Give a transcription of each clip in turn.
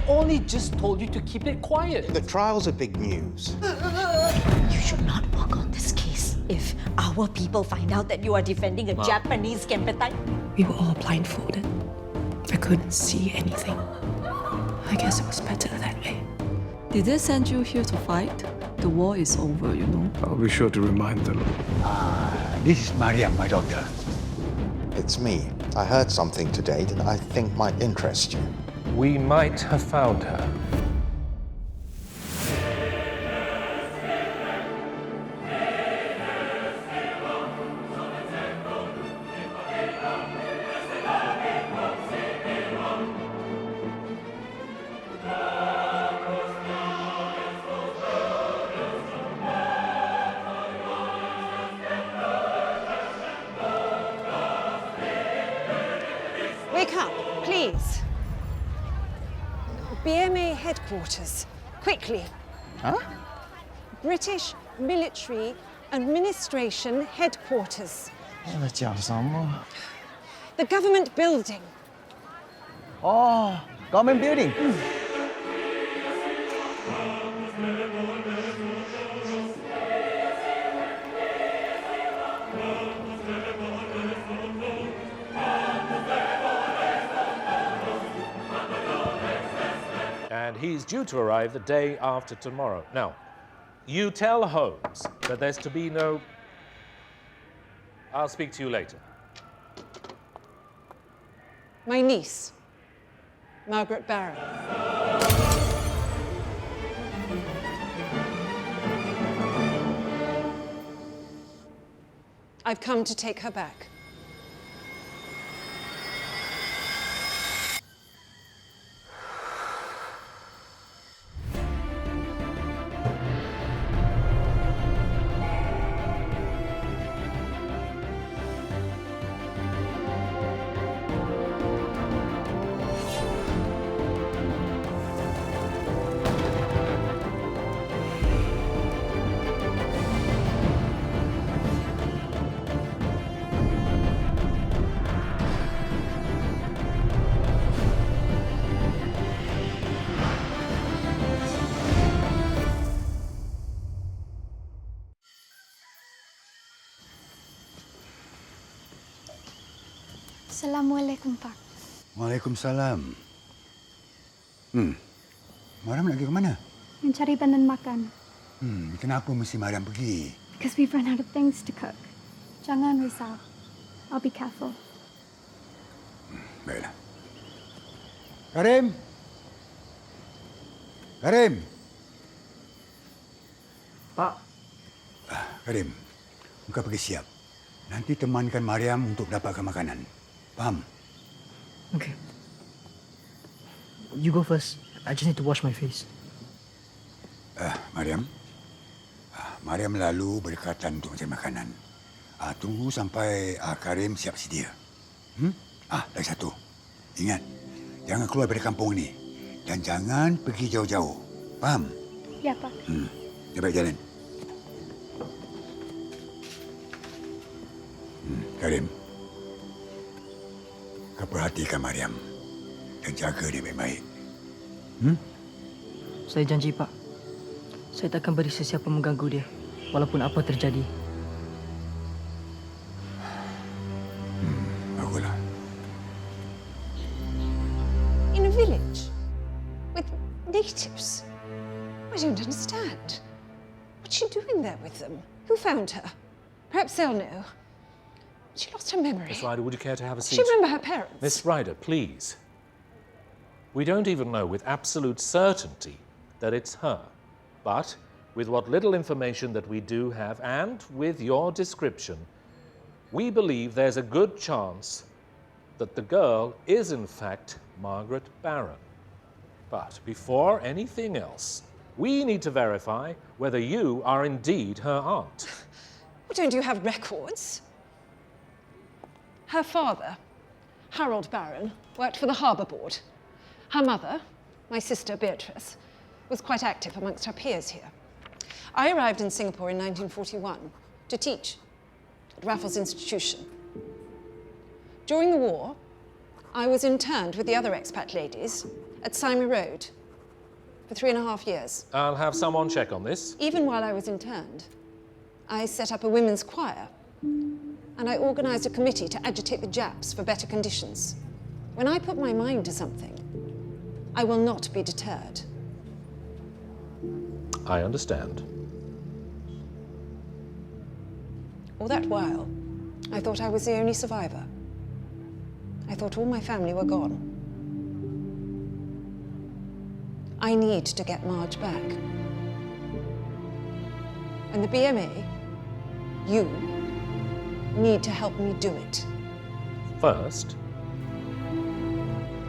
only just told you to keep it quiet. The trials are big news. You should not work on this case. If our people find out that you are defending a Japanese Kempeitai, We were all blindfolded. I couldn't see anything. I guess it was better that way. Did they send you here to fight? The war is over, you know. I'll be sure to remind them. This is Mariam, my daughter. It's me. I heard something today that I think might interest you. We might have found her. Wake up, please. BMA headquarters, quickly. Huh? British Military Administration headquarters. 他在讲什么？ The government building. 哦，Government Building。And he's due to arrive the day after tomorrow. Now, you tell Holmes that there's to be no... I'll speak to you later. My niece, Margaret Barron. I've come to take her back. Assalamualaikum, Pak. Waalaikumsalam. Mariam nak pergi ke mana? Mencari bahan makan. Kenapa mesti Mariam pergi? Because we've run out of things to cook. Jangan risau. I'll be careful. Baiklah. Karim! Karim! Pak, Karim, engkau pergi siap. Nanti temankan Mariam untuk dapatkan makanan. Faham? okay. You go first. I just need to wash my face. Mariam. Mariam lalu berdekatan untuk mencari makanan. Tunggu sampai Karim siap sedia. Lagi satu. Ingat, jangan keluar dari kampung ini. Dan jangan pergi jauh-jauh. Faham? Ya, Pak. Dia baik jalan. Karim, kau perhatikan Mariam dan jaga dia baik-baik. Saya janji, Pak. Saya takkan beri sesiapa mengganggu dia, walaupun apa terjadi. Baguslah. In a village? With natives? I don't understand. What's she doing there with them? Who found her? Perhaps they'll know. She lost her memory. Miss Ryder, would you care to have a seat? Does she remember her parents? Miss Ryder, please. We don't even know with absolute certainty that it's her. But with what little information that we do have, and with your description, we believe there's a good chance that the girl is in fact Margaret Barron. But before anything else, we need to verify whether you are indeed her aunt. Well, don't you have records? Her father, Harold Barron, worked for the Harbour Board. Her mother, my sister Beatrice, was quite active amongst her peers here. I arrived in Singapore in 1941 to teach at Raffles Institution. During the war, I was interned with the other expat ladies at Symey Road for 3.5 years. I'll have someone check on this. Even while I was interned, I set up a women's choir and I organised a committee to agitate the Japs for better conditions. When I put my mind to something, I will not be deterred. I understand. All that while, I thought I was the only survivor. I thought all my family were gone. I need to get Marge back. And the BMA, you, need to help me do it. First,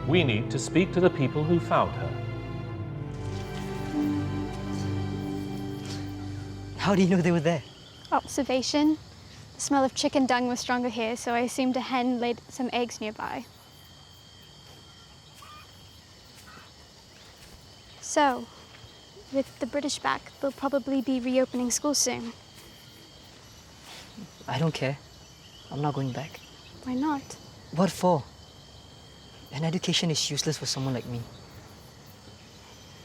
we need to speak to the people who found her. How do you know they were there? Observation. The smell of chicken dung was stronger here, so I assumed a hen laid some eggs nearby. So, with the British back, they'll probably be reopening school soon. I don't care. I'm not going back. Why not? What for? An education is useless for someone like me.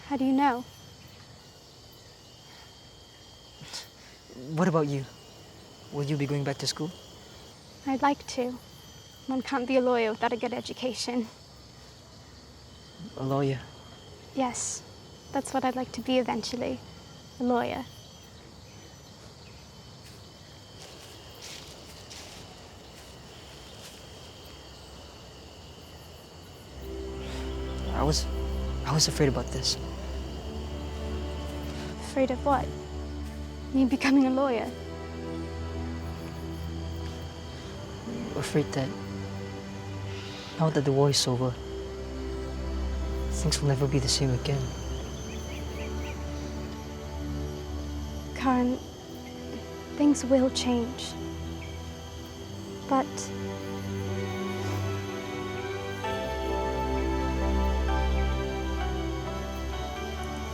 How do you know? What about you? Will you be going back to school? I'd like to. One can't be a lawyer without a good education. A lawyer? Yes, that's what I'd like to be eventually. A lawyer. I was afraid about this. Afraid of what? Me becoming a lawyer? Afraid that now that the war is over, things will never be the same again. Karen, things will change. But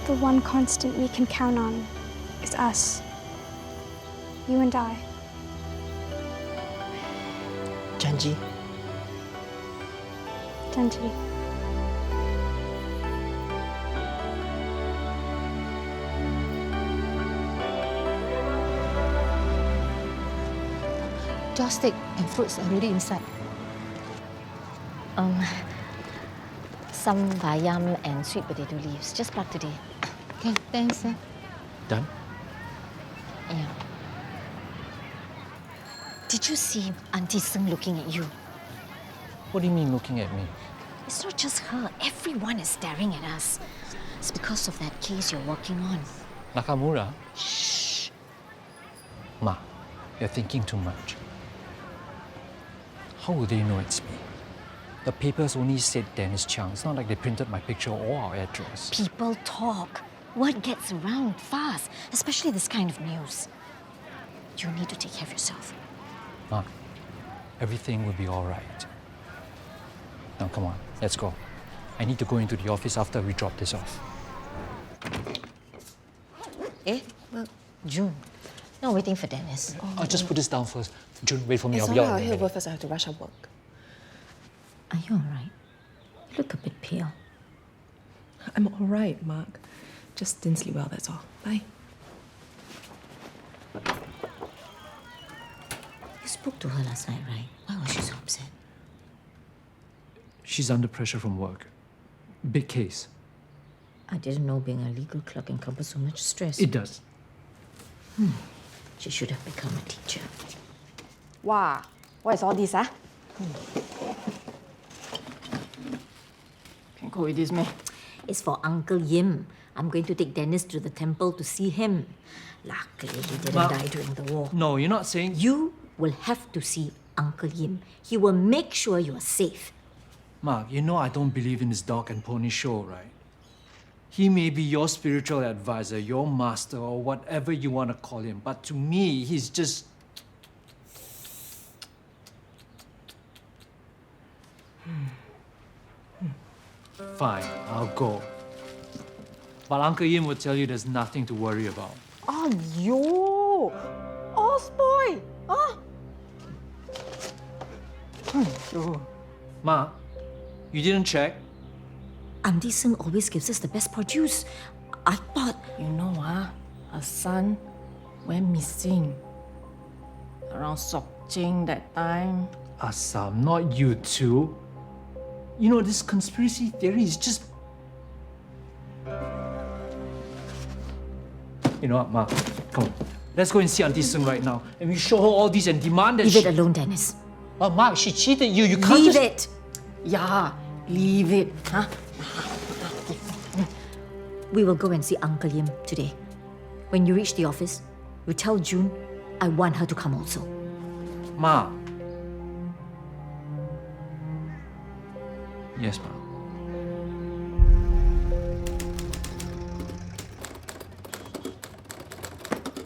the one constant we can count on is us. You and I. Janji. Janji. Joss stick and fruits are already inside. Some bayam and sweet potato leaves. Just pluck today. Okay, thanks. Done? Yeah. Did you see Auntie Seng looking at you? What do you mean looking at me? It's not just her. Everyone is staring at us. It's because of that case you're working on. Nakamura? Shh. Ma, you're thinking too much. How would they know it's me? The papers only said Dennis Chiang. It's not like they printed my picture or our address. People talk. Word gets around fast, especially this kind of news. You need to take care of yourself. Ma, everything will be all right. Now, come on, let's go. I need to go into the office after we drop this off. Well, June. No, waiting for Dennis. I'll just put this down first. June, wait for me. It's I'll be out alright, in a I'll minute. work first. I have to rush at work. Are you all right? You look a bit pale. I'm all right, Mark. Just didn't sleep well, that's all. Bye. You spoke to her last night, right? Why was she so upset? She's under pressure from work. Big case. I didn't know being a legal clerk encompassed so much stress. It does. She should have become a teacher. Wow, what is all this, ah? Can go with this, man. It's for Uncle Yim. I'm going to take Dennis to the temple to see him. Luckily, he didn't die during the war. No, you're not saying... You will have to see Uncle Yim. He will make sure you are safe. Mark, you know I don't believe in this dog and pony show, right? He may be your spiritual advisor, your master, or whatever you want to call him, but to me, he's just... Fine, I'll go. But Uncle Yim will tell you there's nothing to worry about. Oh, yo! All spoil! Huh? Ma, You didn't check? Auntie Seng always gives us the best produce. I thought... You know, her son went missing. Around Sok Jing that time. Assam, not you two. You know, this conspiracy theory is just... You know what, Ma? Come on. Let's go and see Auntie Seng right now. And we show her all these and demand that Leave it alone, Dennis. But Mark, she cheated you. You can't Leave just... it! Yeah, leave it, huh? We will go and see Uncle Yim today. When you reach the office, you tell June I want her to come also. Ma. Yes, Ma.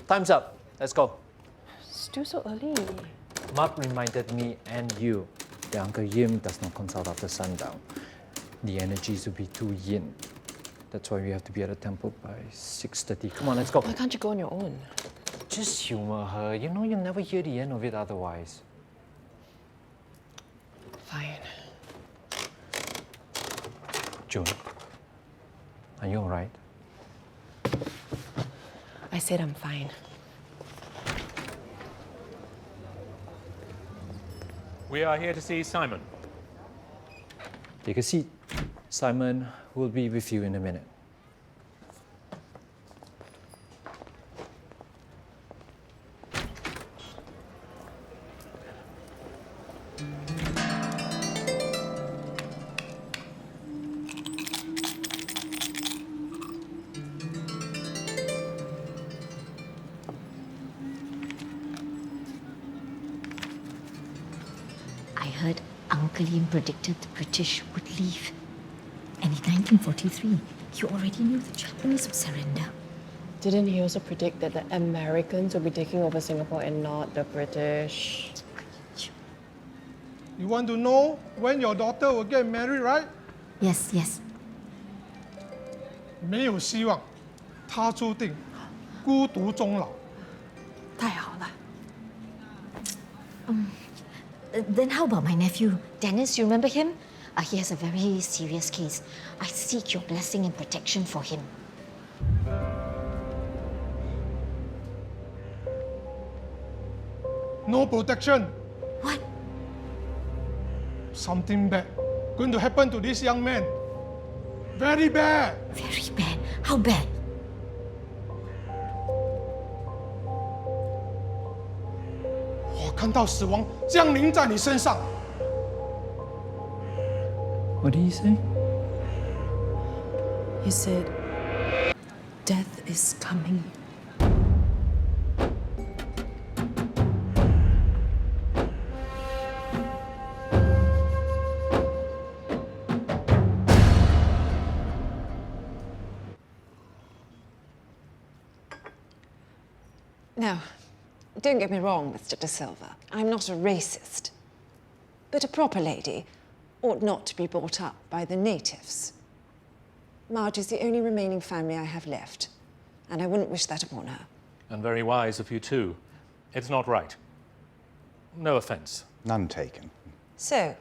Time's up. Let's go. Still so early. Mark reminded me and you that Uncle Yim does not consult after sundown. The energies will be too yin. That's why we have to be at the temple by 6:30. Come on, let's go. Why can't you go on your own? Just humor her. You know you'll never hear the end of it otherwise. Fine. June, are you all right? I said I'm fine. We are here to see Simon. Take a seat. Simon will be with you in a minute. I heard Uncle Yim predicted the British would leave. And in 1943, he already knew the Japanese would surrender. Didn't he also predict that the Americans will be taking over Singapore and not the British? You want to know when your daughter will get married, right? Yes, yes. 没有希望，她注定孤独终老。太好了。Then how about my nephew, Dennis? You remember him? He has a very serious case. I seek your blessing and protection for him. No protection. What? Something bad going to happen to this young man. Very bad. Very bad. How bad? I 看到死亡降临在你身上。 What did he say? He said, death is coming. Now, don't get me wrong, Mr. De Silva. I'm not a racist. But a proper lady ought not to be brought up by the natives. Marge is the only remaining family I have left, and I wouldn't wish that upon her. And very wise of you too. It's not right. No offense. None taken. So,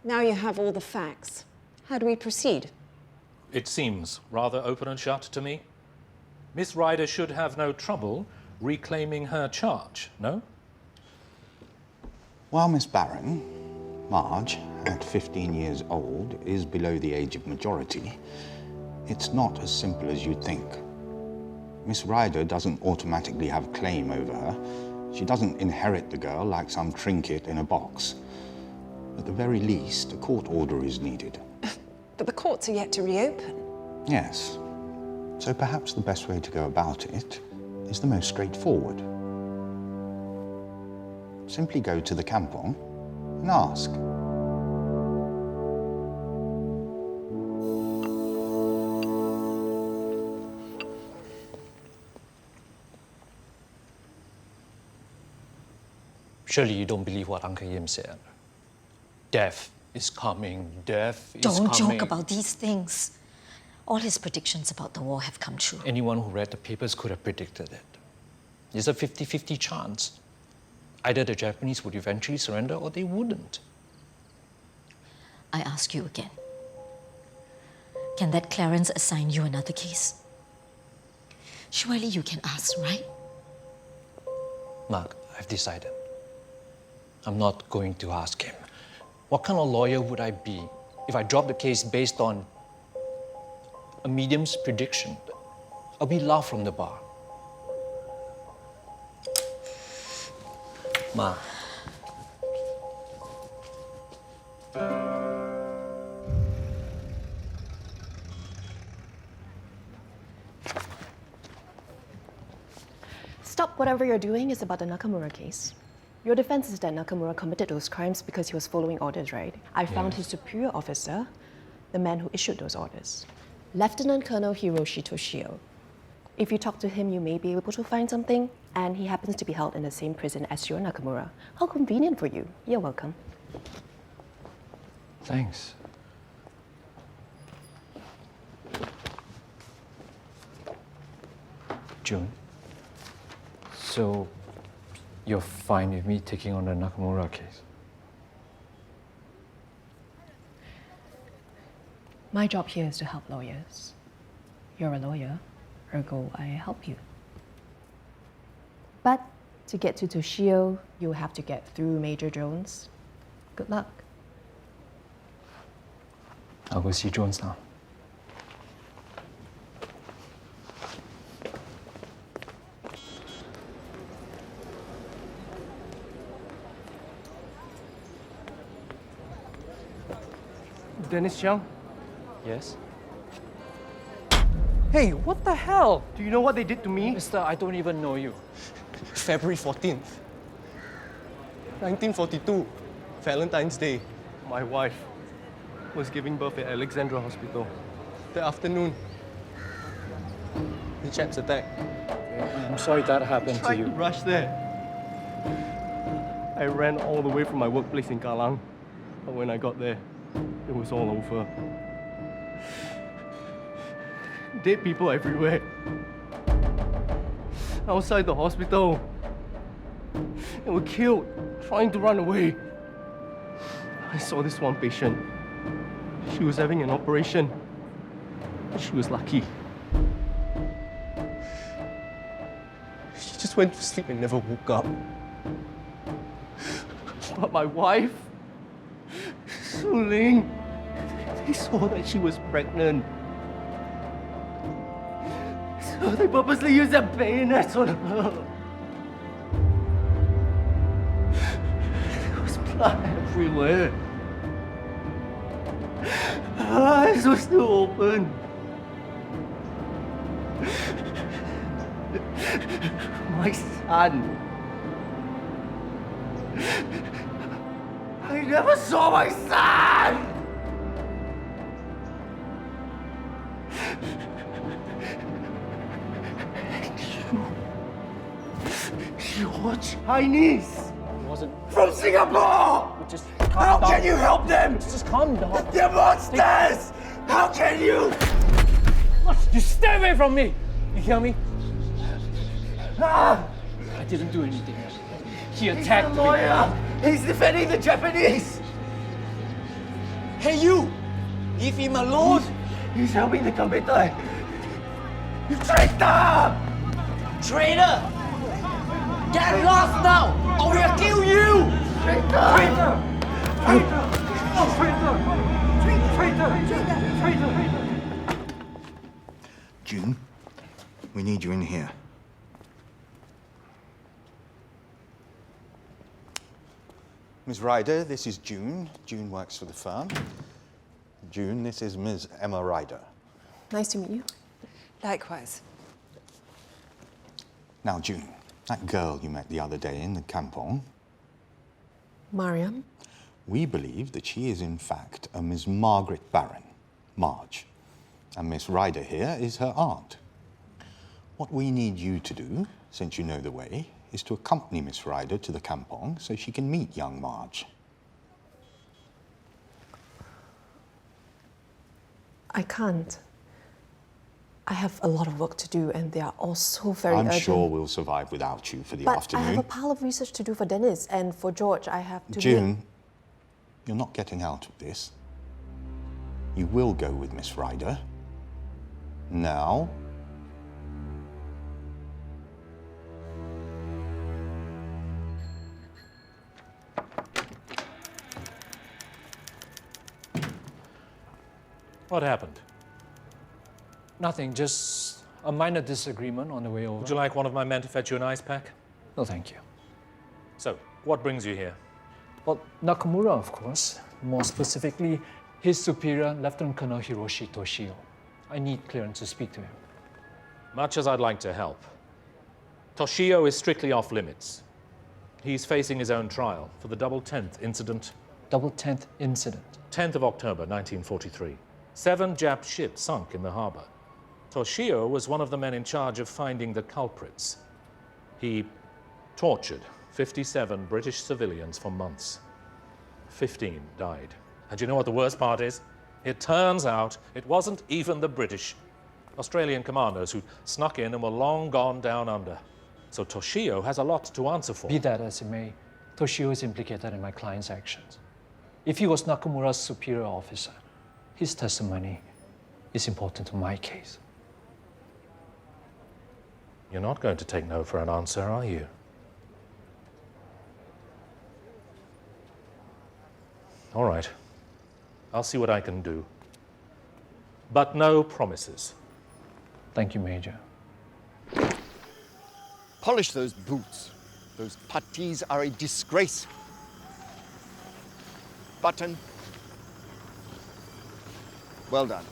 now you have all the facts. How do we proceed? It seems rather open and shut to me. Miss Ryder should have no trouble reclaiming her charge, no? While Miss Barron, Marge, at 15 years old, is below the age of majority, it's not as simple as you'd think. Miss Ryder doesn't automatically have a claim over her. She doesn't inherit the girl like some trinket in a box. At the very least, a court order is needed. But the courts are yet to reopen. Yes. So perhaps the best way to go about it is the most straightforward. Simply go to the kampong and ask. Surely you don't believe what Uncle Yim said. Death is coming. Death is Don't coming. joke about these things. All his predictions about the war have come true. Anyone who read the papers could have predicted it. There's a 50-50 chance. Either the Japanese would eventually surrender or they wouldn't. I ask you again. Can that Clarence assign you another case? Surely you can ask, right? Mark, I've decided. I'm not going to ask him. What kind of lawyer would I be if I dropped the case based on a medium's prediction? I'll be laughed from the bar. Ma. Stop whatever you're doing. It's about the Nakamura case. Your defense is that Nakamura committed those crimes because he was following orders, right? I found his superior officer, the man who issued those orders, Lieutenant Colonel Hiroshi Toshio. If you talk to him, you may be able to find something, and he happens to be held in the same prison as your Nakamura. How convenient for you. You're welcome. Thanks. June, so you're fine with me taking on the Nakamura case? My job here is to help lawyers. You're a lawyer, ergo I help you. But to get to Toshio, you'll have to get through Major Jones. Good luck. I'll go see Jones now. Dennis Chiang? Yes? Hey, what the hell? Do you know what they did to me? Mister, I don't even know you. February 14th, 1942, Valentine's Day. My wife was giving birth at Alexandra Hospital. That afternoon, the chaps attacked. I'm sorry that happened to you. I rush there. I ran all the way from my workplace in Kallang. But when I got there, it was all over. Dead people everywhere. Outside the hospital. They were killed, trying to run away. I saw this one patient. She was having an operation. She was lucky. She just went to sleep and never woke up. But my wife, Su Ling, they saw that she was pregnant. So they purposely used their bayonets on her. There was blood everywhere. Her eyes were still open. My son. I never saw my son! You're Chinese! It wasn't from Singapore! Just How can you help them? Just calm down. They're monsters! How can you? You stay away from me! You hear me? Ah! I didn't do anything. He He's attacked a me. lawyer! He's defending the Japanese! Hey, you! Leave him alone! He's helping the Kambetai! You traitor! Traitor! Get lost now, or we'll kill you! Traitor! Traitor! Traitor! Oh, traitor! Traitor! Traitor! June, we need you in here. Ms. Ryder, this is June. June works for the firm. June, this is Ms. Emma Ryder. Nice to meet you. Likewise. Now, June, that girl you met the other day in the kampong, Mariam? we believe that she is in fact a Miss Margaret Barron, Marge. And Miss Ryder here is her aunt. What we need you to do, since you know the way, is to accompany Miss Ryder to the kampong so she can meet young Marge. I can't. I have a lot of work to do, and they are all so very I'm urgent. sure we'll survive without you for the But afternoon. I have a pile of research to do for Dennis, and for George, I have to... June, you're not getting out of this. You will go with Miss Ryder. Now, What happened? Nothing, just a minor disagreement on the way over. Would you like one of my men to fetch you an ice pack? No, thank you. So, what brings you here? Well, Nakamura, of course. More specifically, his superior, Lieutenant Colonel Hiroshi Toshio. I need clearance to speak to him. Much as I'd like to help, Toshio is strictly off limits. He's facing his own trial for the double 10th incident. Double 10th incident? 10th of October, 1943. 7 Jap ships sunk in the harbor. Toshio was one of the men in charge of finding the culprits. He tortured 57 British civilians for months. 15 died. And you know what the worst part is? It turns out it wasn't even the British. Australian commandos who snuck in and were long gone down under. So Toshio has a lot to answer for. Be that as it may, Toshio is implicated in my client's actions. If he was Nakamura's superior officer, his testimony is important to my case. You're not going to take no for an answer, are you? All right. I'll see what I can do. But no promises. Thank you, Major. Polish those boots. Those puttees are a disgrace. Button. Well done.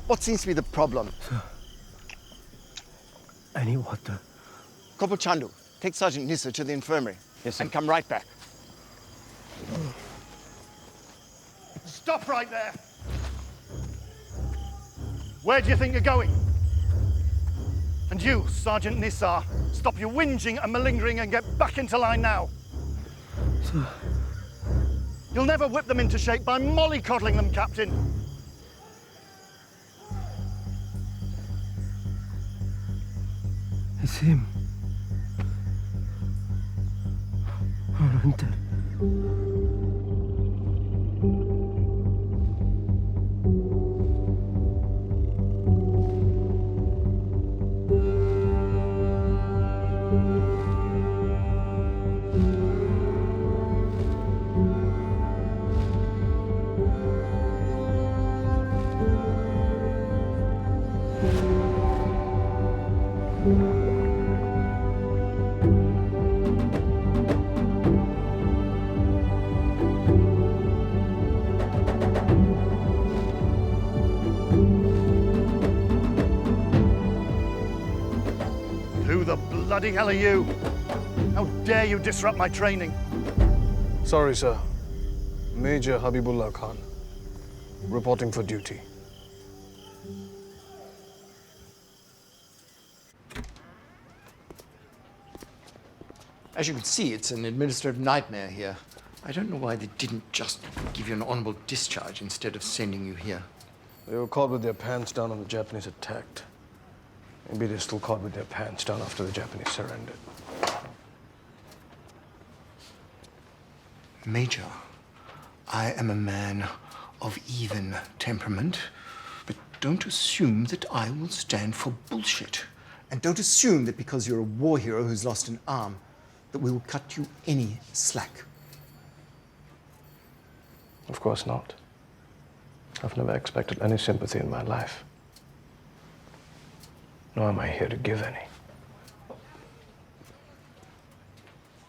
What seems to be the problem? Any water? Corporal Chandu, take Sergeant Nissa to the infirmary. Yes, sir. And come right back. Stop right there! Where do you think you're going? And you, Sergeant Nissa, stop your whinging and malingering and get back into line now. Sir. You'll never whip them into shape by mollycoddling them, Captain. It's him. Hunter. Who the bloody hell are you? How dare you disrupt my training? Sorry, sir. Major Habibullah Khan, reporting for duty. As you can see, it's an administrative nightmare here. I don't know why they didn't just give you an honorable discharge instead of sending you here. They were caught with their pants down when the Japanese attacked. Maybe they're still caught with their pants down after the Japanese surrendered. Major, I am a man of even temperament, but don't assume that I will stand for bullshit. And don't assume that because you're a war hero who's lost an arm, that we will cut you any slack. Of course not. I've never expected any sympathy in my life. Nor am I here to give any.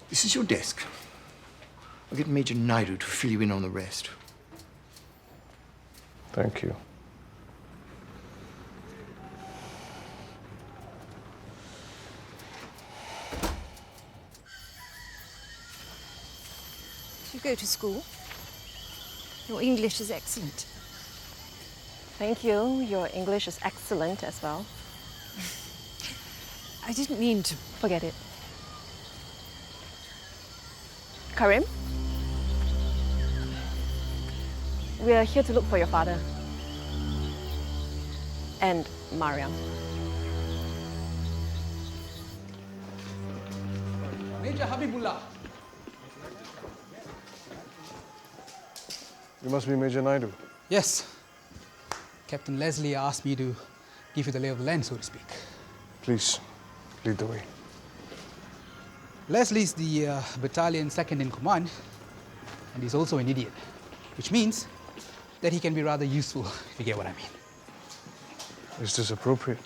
This is your desk. I'll get Major Naidu to fill you in on the rest. Thank you. You go to school? Your English is excellent. Thank you. Your English is excellent as well. I didn't mean to. Forget it. Karim? We are here to look for your father. And Mariam. Major Habibullah. You must be Major Naidu. Yes. Captain Leslie asked me to give you the lay of the land, so to speak. Please, lead the way. Leslie's the battalion second in command, and he's also an idiot, which means that he can be rather useful, if you get what I mean. Is this appropriate?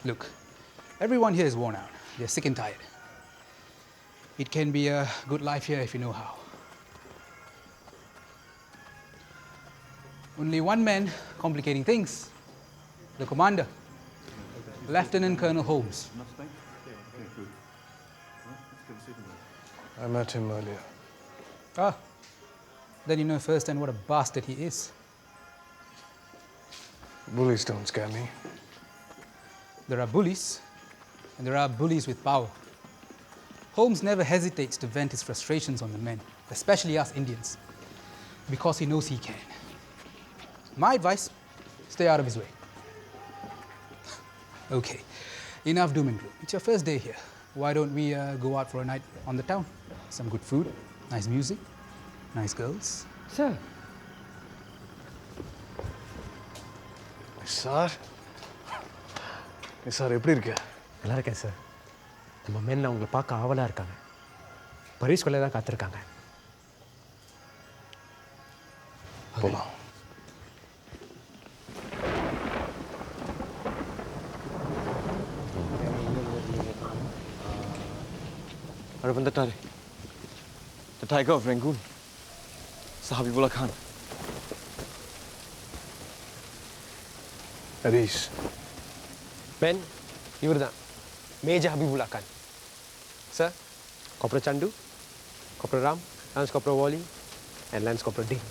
Look, everyone here is worn out. They're sick and tired. It can be a good life here if you know how. Only one man complicating things. The commander, Lieutenant Colonel Holmes. I met him earlier. Ah, then you know firsthand what a bastard he is. Bullies don't scare me. There are bullies, and there are bullies with power. Holmes never hesitates to vent his frustrations on the men, especially us Indians, because he knows he can. My advice, stay out of his way. Okay, enough doom and gloom. It's your first day here. Why don't we go out for a night on the town? Some good food, nice music, nice girls. Sir. Nisar? Nisar, எப்படி இருக்க? நல்லா இருக்கேன் sir. நம்ம மென்ல உங்களை பார்க்க ஆவலா இருக்காங்க. பரிசுக்குள்ளே தான் காத்திருக்காங்க. போலாம். Are வந்துட்டாரு. The tiger of Rangoon. Sir Habibullah Khan. Harish. Ben, இவர்தான் major Habibullah Khan. Sir, Corporal Chandu, Corporal Ram, Lance Corporal Wally, and Lance Corporal Dean.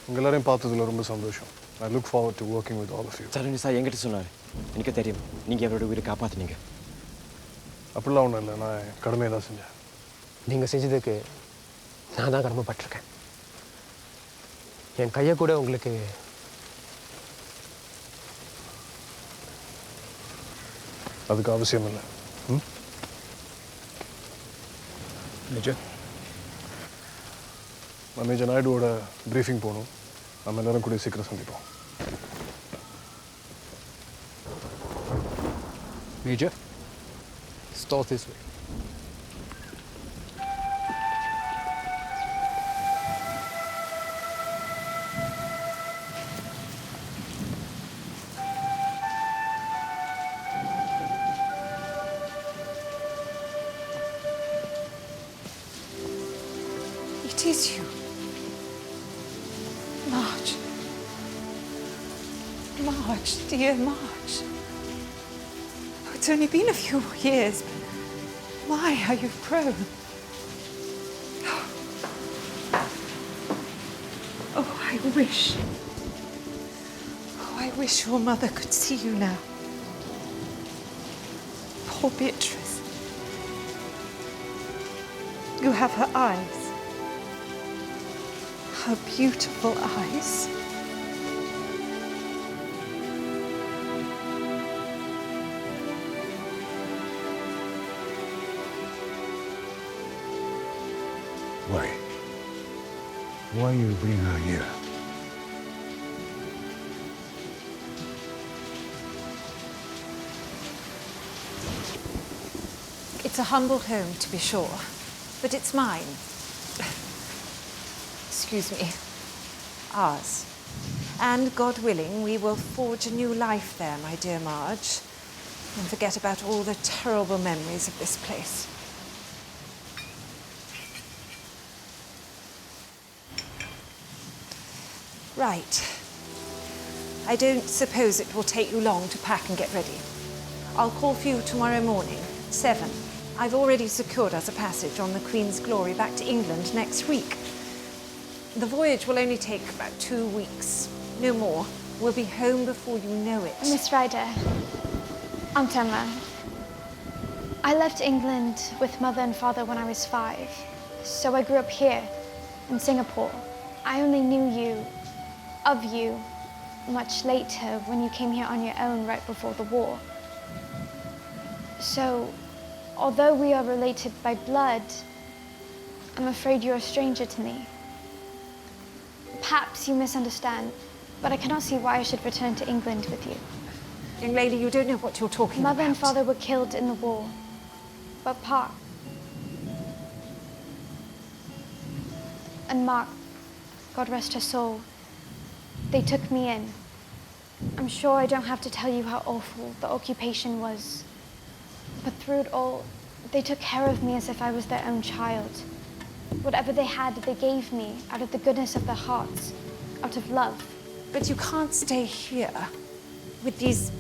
உங்க எல்லாரையும் பார்த்ததுல ரொம்ப சந்தோஷம். I look forward to working with all of you. Sir sir என்கிட்ட சொன்னாரு. எனக்கு தெரியும். நீங்க அவரோட உயிரை காப்பாத்துனீங்க. அப்படிலாம் ஒன்றும் இல்லை, நான் கடமையை தான் செஞ்சேன். நீங்கள் செஞ்சதுக்கு நான் தான் கடமைப்பட்டிருக்கேன். என் கையை கூட உங்களுக்கு அதுக்கு அவசியம் இல்லை. மேஜர், நான் மேஜர் நாயுடுவோட ப்ரீஃபிங் போகணும். நம்ம எல்லாரும் கூட சீக்கிரம் சந்திப்போம். Major, start this way. It is you. Marge. Marge, dear Marge. Oh, it's only been a few years, but my, how you've grown. Oh, I wish. Oh, I wish your mother could see you now. Poor Beatrice. You have her eyes. Her beautiful eyes. Why? Why you bring her here? It's a humble home, to be sure, but it's mine. Excuse me. Ours. And, God willing, we will forge a new life there, my dear Marge, and forget about all the terrible memories of this place. Right. I don't suppose it will take you long to pack and get ready. I'll call for you tomorrow morning, 7. I've already secured us a passage on the Queen's Glory back to England next week. The voyage will only take about 2 weeks, no more. We'll be home before you know it. Miss Ryder, I'm Tenla. I left England with mother and father when I was 5, so I grew up here in Singapore. I only knew of you, much later when you came here on your own right before the war. So, although we are related by blood, I'm afraid you're a stranger to me. Perhaps you misunderstand, but I cannot see why I should return to England with you. Young lady, you don't know what you're talking Mother about. and father were killed in the war. But Pa and Mark, God rest her soul, they took me in. I'm sure I don't have to tell you how awful the occupation was. But through it all, they took care of me as if I was their own child. Whatever they had, they gave me out of the goodness of their hearts, out of love. But you can't stay here with these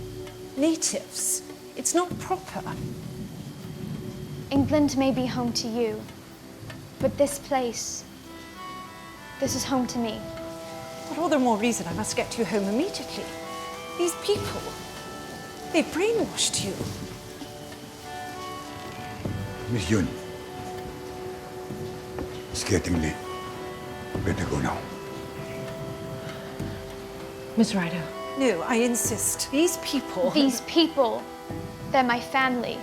natives. It's not proper. England may be home to you, but this place, this is home to me. But all the more reason I must get you home immediately. These people, they've brainwashed you. Miss Yun, it's getting late. Better go now. Miss Ryder. No, I insist. These people... These people, they're my family.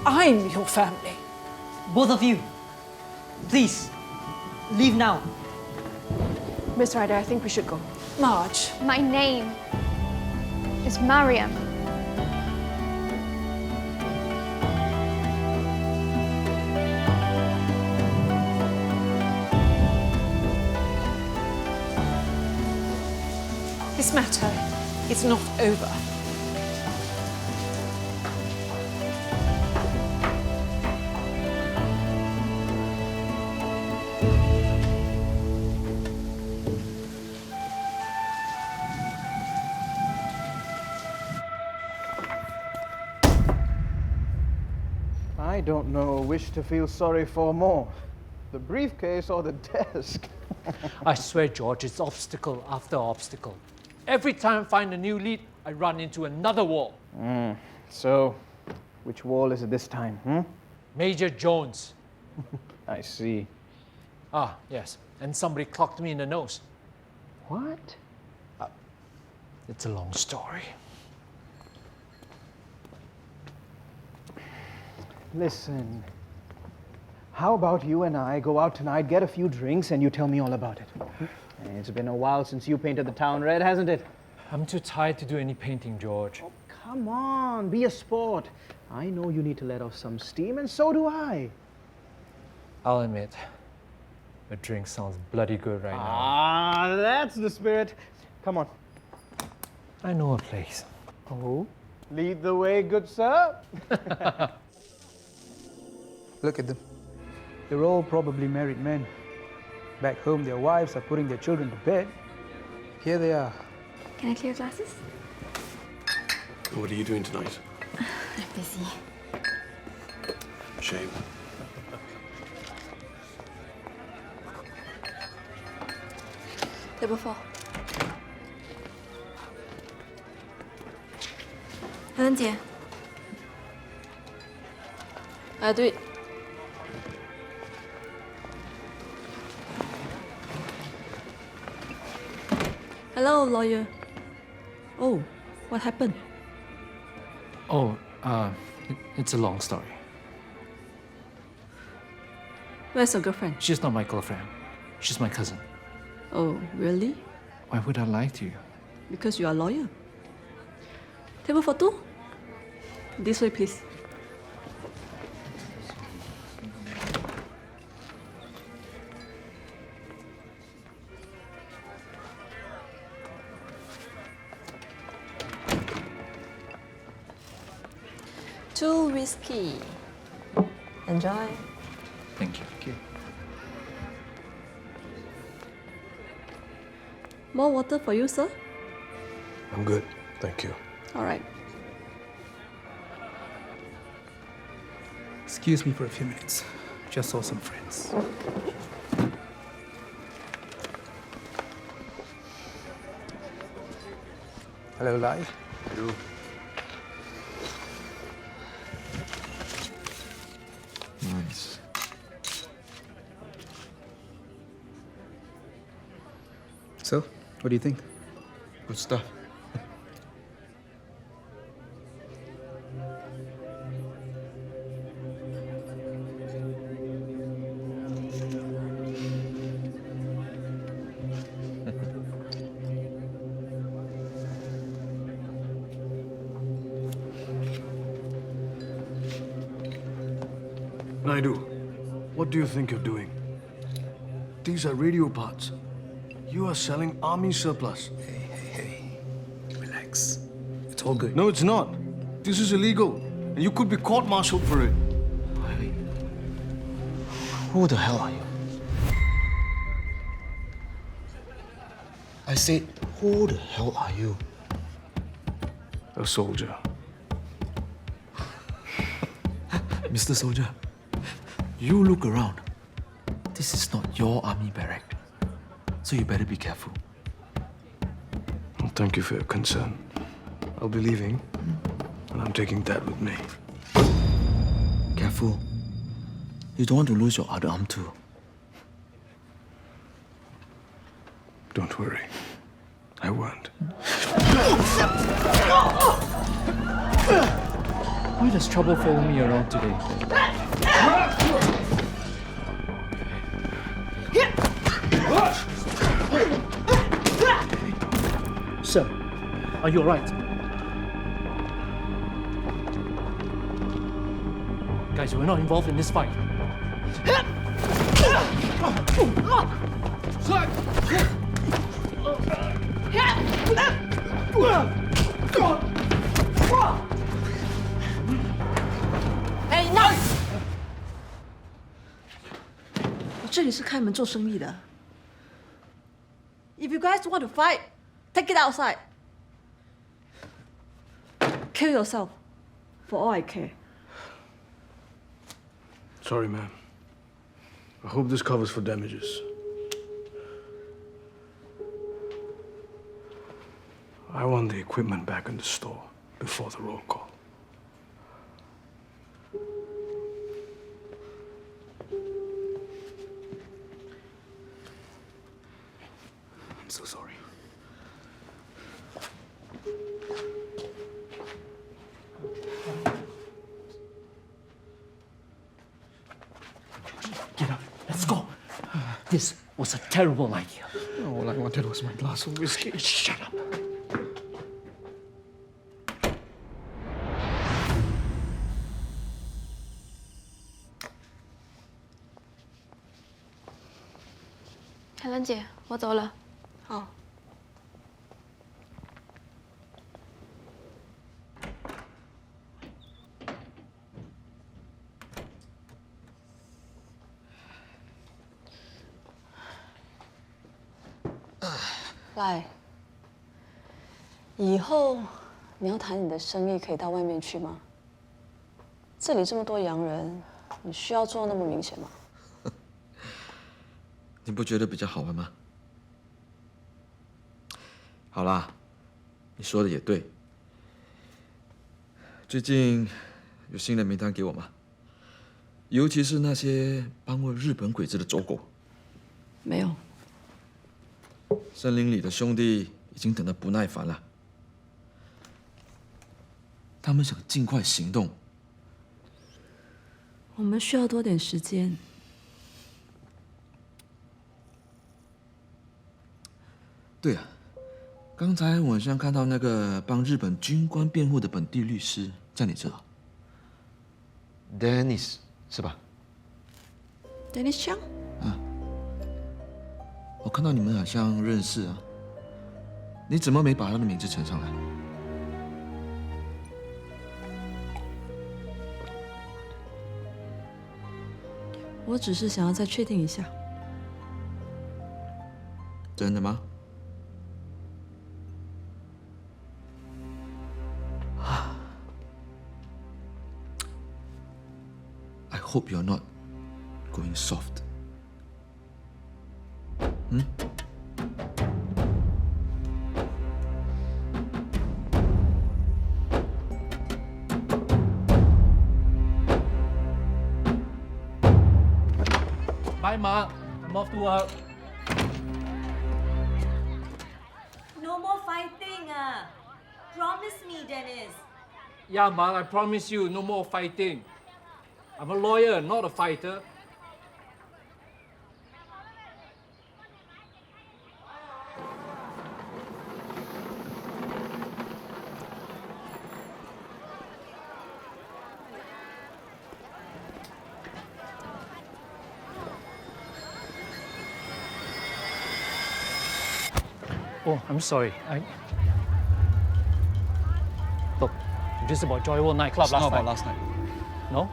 I'm your family. Both of you, please, leave now. Miss Ryder, I think we should go. Marge. My name is Mariam. This matter is not over. I don't know which to feel sorry for more, the briefcase or the desk. I swear, George, it's obstacle after obstacle. Every time I find a new lead, I run into another wall. So, which wall is it this time, Major Jones. I see. Ah, yes. And somebody clocked me in the nose. What? It's a long story. Listen, how about you and I go out tonight, get a few drinks, and you tell me all about it? It's been a while since you painted the town red, hasn't it? I'm too tired to do any painting, George. Oh, come on, be a sport. I know you need to let off some steam, and so do I. I'll admit, a drink sounds bloody good right now. Ah, that's the spirit. Come on. I know a place. Oh? Lead the way, good sir. Look at them. They're all probably married men. Back home, their wives are putting their children to bed. Here they are. Can I clear your glasses? What are you doing tonight? I'm busy. Shame. Table 4. Helen 姐 I do it. Hello, lawyer. Oh, what happened? Oh, it's a long story. Where's your girlfriend? She's not my girlfriend. She's my cousin. Oh, really? Why would I lie to you? Because you are a lawyer. Table for 2? This way, please. Too whiskey. Enjoy. Thank you. Okay. More water for you, sir? I'm good, thank you. All right. Excuse me for a few minutes. Just saw some friends. Hello, Lai. Hello. Nice. So, what do you think? Good stuff. Naidu, what do you think you're doing? These are radio parts. You are selling army surplus. Hey. Relax. It's all good. No, it's not. This is illegal. And you could be court-martialed for it. Who the hell are you? I said, who the hell are you? A soldier. Mr. Soldier, you look around. This is not your army barrack. So you better be careful. Well, thank you for your concern. I'll be leaving, and I'm taking Dad with me. Careful. You don't want to lose your other arm too. Don't worry. I won't. Why does trouble follow me around today? Sir, are you all right? Guys, we're not involved in this fight. Hey, no! 我这里是开门做生意的。If you guys want to fight, take it outside. Kill yourself. For all I care. Sorry, ma'am. I hope this covers for damages. I want the equipment back in the store before the roll call. I'm so sorry. Get up. Let's go. This was a terrible idea. All I wanted was my glass of whiskey. Shut up. Helen 姐，我走了。好。来，以后你要谈你的生意，可以到外面去吗？这里这么多洋人，你需要做那么明显吗？你不觉得比较好玩吗？好啦，你说的也对。最近有新的名单给我吗？尤其是那些帮过日本鬼子的走狗。没有。森林里的兄弟已经等得不耐烦了，他们想尽快行动。我们需要多点时间。对啊，刚才我好像看到那个帮日本军官辩护的本地律师在你这。Dennis 是吧 ？Dennis Chang？ 我看到你们好像认识啊，你怎么没把他的名字呈上来？我只是想要再确定一下。真的吗？ I hope you're not going soft. Bye, Ma. I'm off to work. No more fighting, Promise me, Dennis. Yeah, Ma, I promise you, no more fighting. I'm a lawyer, not a fighter. Oh, I'm sorry. Look, this is about Joy World nightclub It's last not night. about last night. No?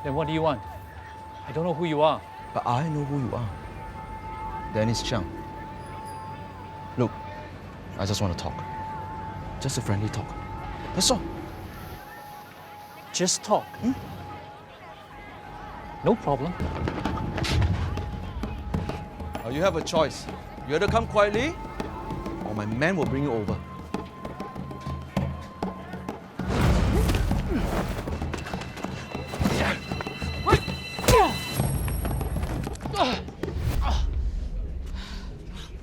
Then what do you want? I don't know who you are. But I know who you are. Dennis Chiang. Look, I just want to talk. Just a friendly talk. That's all. Just talk. No problem. Now you have a choice. You either come quietly, or my man will bring you over.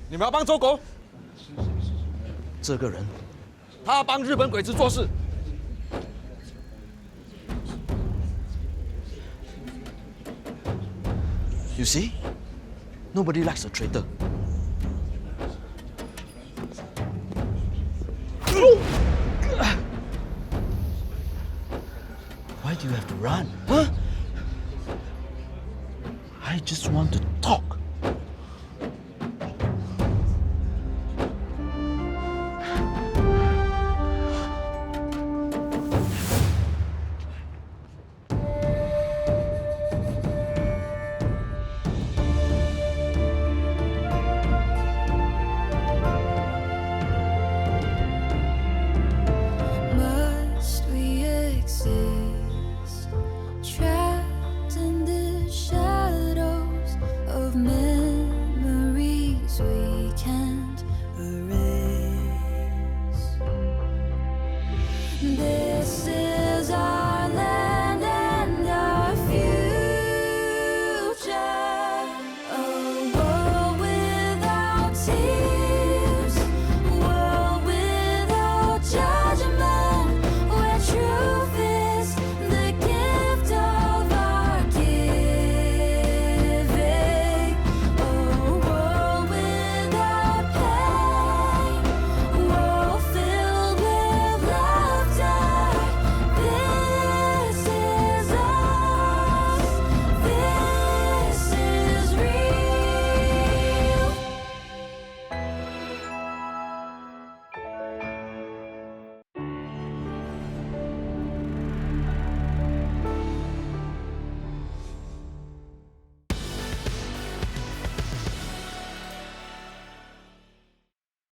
You 们要帮周狗？这个人，他帮日本鬼子做事。You see? Nobody likes a traitor. Why do you have to run? Huh? I just want to talk. Must we exist, trapped in the shadows of memories we can't erase? There